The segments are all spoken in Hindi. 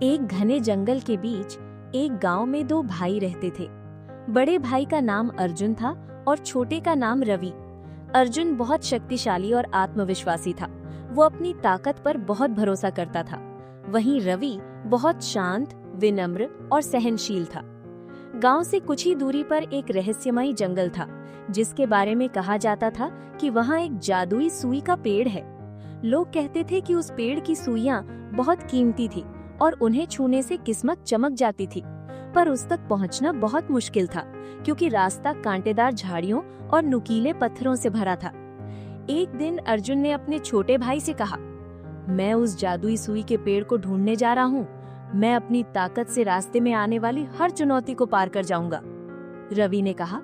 एक घने जंगल के बीच एक गांव में दो भाई रहते थे। बड़े भाई का नाम अर्जुन था और छोटे का नाम रवि। अर्जुन बहुत शक्तिशाली और आत्मविश्वासी था। वो अपनी ताकत पर बहुत भरोसा करता था। वहीं रवि बहुत शांत, विनम्र और सहनशील था। गांव से कुछ ही दूरी पर एक रहस्यमयी जंगल था, जिसके बारे में कहा जाता था कि वहां एक जादुई सुई का पेड़ है। लोग कहते थे कि उस पेड़ की सुइयां बहुत कीमती थी और उन्हें छूने से किस्मत चमक जाती थी। पर उस तक पहुंचना बहुत मुश्किल था, क्योंकि रास्ता कांटेदार झाड़ियों और नुकीले पत्थरों से भरा था। एक दिन अर्जुन ने अपने छोटे भाई से कहा, मैं उस जादुई सुई के पेड़ को ढूंढने जा रहा हूँ। मैं अपनी ताकत से रास्ते में आने वाली हर चुनौती को पार कर जाऊंगा। रवि ने कहा,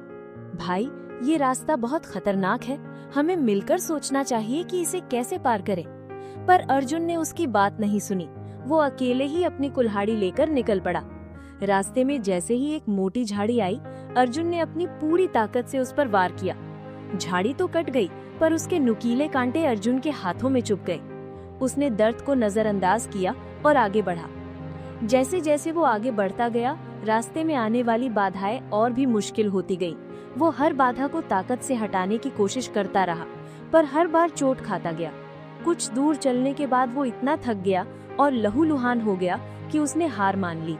भाई, ये रास्ता बहुत खतरनाक है। हमें मिलकर सोचना चाहिए कि इसे कैसे पार करें। पर अर्जुन ने उसकी बात नहीं सुनी। वो अकेले ही अपनी कुल्हाड़ी लेकर निकल पड़ा। रास्ते में जैसे ही एक मोटी झाड़ी आई, अर्जुन ने अपनी पूरी ताकत से उस पर वार किया। झाड़ी तो कट गई, पर उसके नुकीले कांटे अर्जुन के हाथों में चुभ गए। उसने दर्द को नजरअंदाज किया और आगे बढ़ा। जैसे जैसे वो आगे बढ़ता गया, रास्ते में आने वाली बाधाएं और भी मुश्किल होती गईं। वो हर बाधा को ताकत से हटाने की कोशिश करता रहा, पर हर बार चोट खाता गया। कुछ दूर चलने के बाद वो इतना थक गया और लहूलुहान हो गया कि उसने हार मान ली।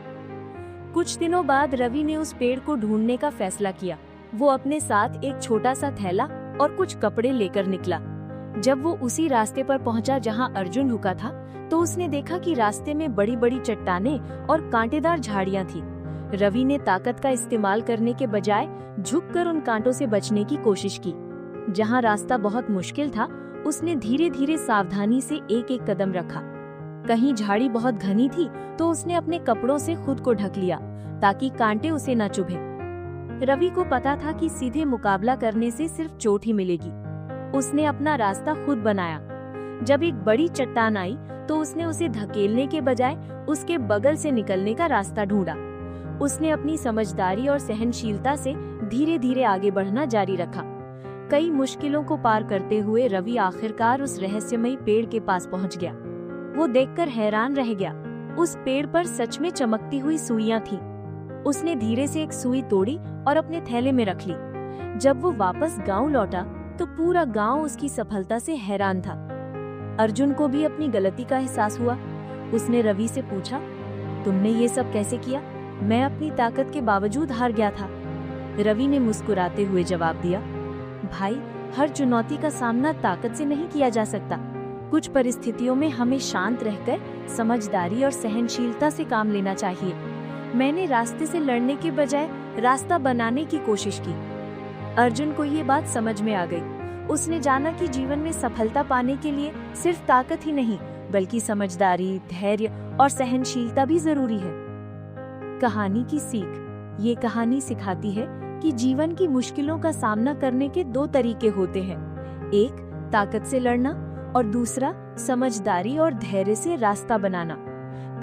कुछ दिनों बाद रवि ने उस पेड़ को ढूंढने का फैसला किया। वो अपने साथ एक छोटा सा थैला और कुछ कपड़े लेकर निकला। जब वो उसी रास्ते पर पहुंचा जहां अर्जुन रुका था, तो उसने देखा कि रास्ते में बड़ी बड़ी चट्टानें और कांटेदार झाड़ियां थी। रवि ने ताकत का इस्तेमाल करने के बजाय झुककर उन कांटों से बचने की कोशिश की। जहां रास्ता बहुत मुश्किल था, उसने धीरे धीरे सावधानी से एक एक कदम रखा। कहीं झाड़ी बहुत घनी थी, तो उसने अपने कपड़ों से खुद को ढक लिया ताकि कांटे उसे न चुभे। रवि को पता था कि सीधे मुकाबला करने से सिर्फ चोट ही मिलेगी। उसने अपना रास्ता खुद बनाया। जब एक बड़ी चट्टान आई, तो उसने उसे धकेलने के बजाय उसके बगल से निकलने का रास्ता ढूंढा। उसने अपनी समझदारी और सहनशीलता से धीरे धीरे आगे बढ़ना जारी रखा। कई मुश्किलों को पार करते हुए रवि आखिरकार उस रहस्यमयी पेड़ के पास पहुंच गया। वो देखकर हैरान रह गया। उस पेड़ पर सच में चमकती हुई सुइयां थीं। उसने धीरे से एक सुई तोड़ी और अपने थैले में रख ली। जब वो वापस गांव लौटा, तो पूरा गांव उसकी सफलता से हैरान था। अर्जुन को भी अपनी गलती का एहसास हुआ। उसने रवि से पूछा, तुमने ये सब कैसे किया? मैं अपनी ताकत के बावजूद हार गया था। रवि ने मुस्कुराते हुए जवाब दिया, भाई, हर चुनौती का सामना ताकत से नहीं किया जा सकता। कुछ परिस्थितियों में हमें शांत रहकर समझदारी और सहनशीलता से काम लेना चाहिए। मैंने रास्ते से लड़ने के बजाय रास्ता बनाने की कोशिश की। अर्जुन को ये बात समझ में आ गई। उसने जाना कि जीवन में सफलता पाने के लिए सिर्फ ताकत ही नहीं, बल्कि समझदारी, धैर्य और सहनशीलता भी जरूरी है। कहानी की सीख। ये कहानी सिखाती है कि जीवन की मुश्किलों का सामना करने के दो तरीके होते हैं। एक, ताकत से लड़ना, और दूसरा, समझदारी और धैर्य से रास्ता बनाना।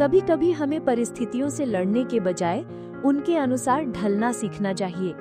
कभी कभी हमें परिस्थितियों से लड़ने के बजाय उनके अनुसार ढलना सीखना चाहिए।